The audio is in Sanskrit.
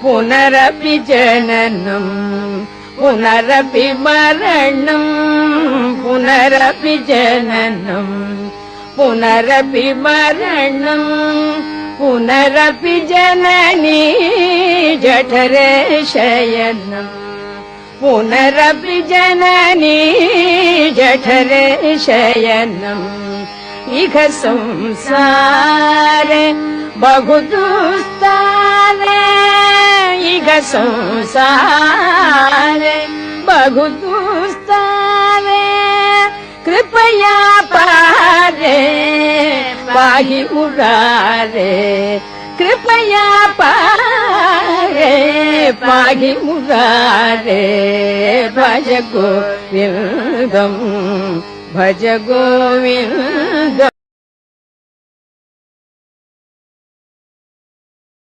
पुनरपि जननम् पुनरपि मरणम् पुनरपि जननम् पुनरपि मरणम् पुनरपि जननी जठरे शयनम् पुनरपि जननी जठरे शयनम् इह संसारे बहु दुस्तारे इह संसारे बहु दुस्तारे कृपया पारे पाहि मुरारे कृपया पारे पाहि मुरारे भज गोविन्दम् भज गोविन्दम्।